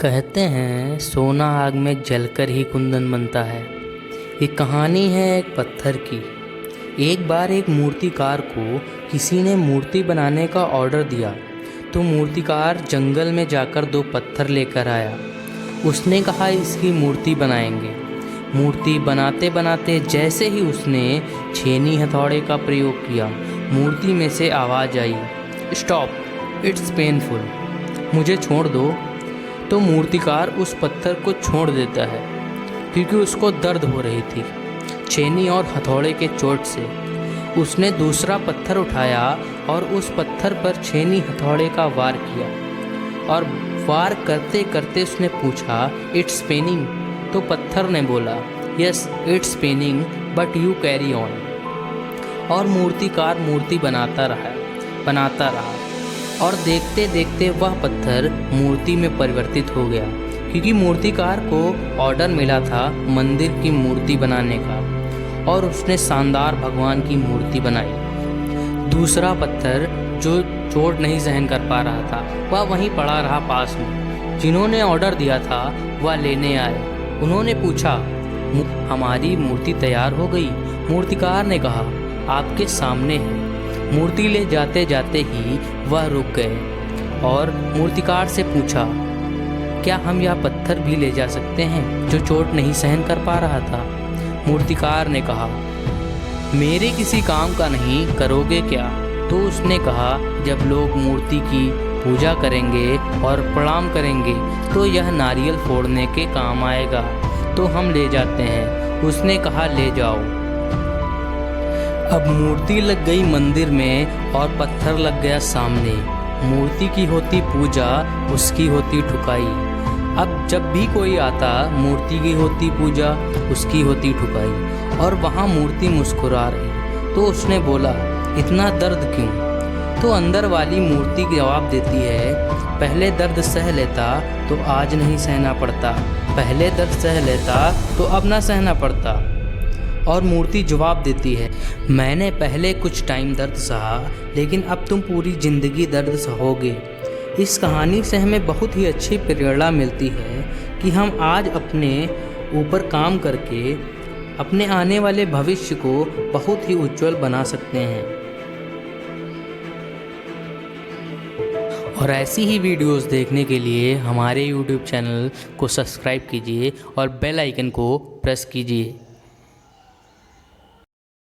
कहते हैं सोना आग में जलकर ही कुंदन बनता है। ये कहानी है एक पत्थर की। एक बार एक मूर्तिकार को किसी ने मूर्ति बनाने का ऑर्डर दिया तो मूर्तिकार जंगल में जाकर 2 पत्थर लेकर आया। उसने कहा इसकी मूर्ति बनाएंगे। मूर्ति बनाते बनाते जैसे ही उसने छेनी हथौड़े का प्रयोग किया, मूर्ति में से आवाज़ आई, स्टॉप, इट्स पेनफुल, मुझे छोड़ दो। तो मूर्तिकार उस पत्थर को छोड़ देता है क्योंकि उसको दर्द हो रही थी छेनी और हथौड़े के चोट से। उसने दूसरा पत्थर उठाया और उस पत्थर पर छेनी हथौड़े का वार किया और वार करते करते उसने पूछा, इट्स पेनिंग? तो पत्थर ने बोला, yes it's paining but you carry on. और मूर्तिकार मूर्ति बनाता रहा और देखते देखते वह पत्थर मूर्ति में परिवर्तित हो गया क्योंकि मूर्तिकार को ऑर्डर मिला था मंदिर की मूर्ति बनाने का और उसने शानदार भगवान की मूर्ति बनाई। दूसरा पत्थर जो चोट नहीं सहन कर पा रहा था वह वहीं पड़ा रहा पास में। जिन्होंने ऑर्डर दिया था वह लेने आए। उन्होंने पूछा, हमारी मूर्ति तैयार हो गई? मूर्तिकार ने कहा, आपके सामने है। मूर्ति ले जाते जाते ही वह रुक गए और मूर्तिकार से पूछा, क्या हम यह पत्थर भी ले जा सकते हैं जो चोट नहीं सहन कर पा रहा था? मूर्तिकार ने कहा, मेरे किसी काम का नहीं, करोगे क्या? तो उसने कहा, जब लोग मूर्ति की पूजा करेंगे और प्रणाम करेंगे तो यह नारियल फोड़ने के काम आएगा, तो हम ले जाते हैं। उसने कहा, ले जाओ। अब मूर्ति लग गई मंदिर में और पत्थर लग गया सामने। मूर्ति की होती पूजा, उसकी होती ठुकाई। अब जब भी कोई आता, मूर्ति की होती पूजा, उसकी होती ठुकाई। और वहाँ मूर्ति मुस्कुरा रही। तो उसने बोला, इतना दर्द क्यों? तो अंदर वाली मूर्ति जवाब देती है, पहले दर्द सह लेता तो आज नहीं सहना पड़ता, पहले दर्द सह लेता तो अब ना सहना पड़ता। और मूर्ति जवाब देती है, मैंने पहले कुछ टाइम दर्द सहा, लेकिन अब तुम पूरी ज़िंदगी दर्द सहोगे। इस कहानी से हमें बहुत ही अच्छी प्रेरणा मिलती है कि हम आज अपने ऊपर काम करके अपने आने वाले भविष्य को बहुत ही उज्जवल बना सकते हैं। और ऐसी ही वीडियोस देखने के लिए हमारे YouTube चैनल को सब्सक्राइब कीजिए और बेल आइकन को प्रेस कीजिए।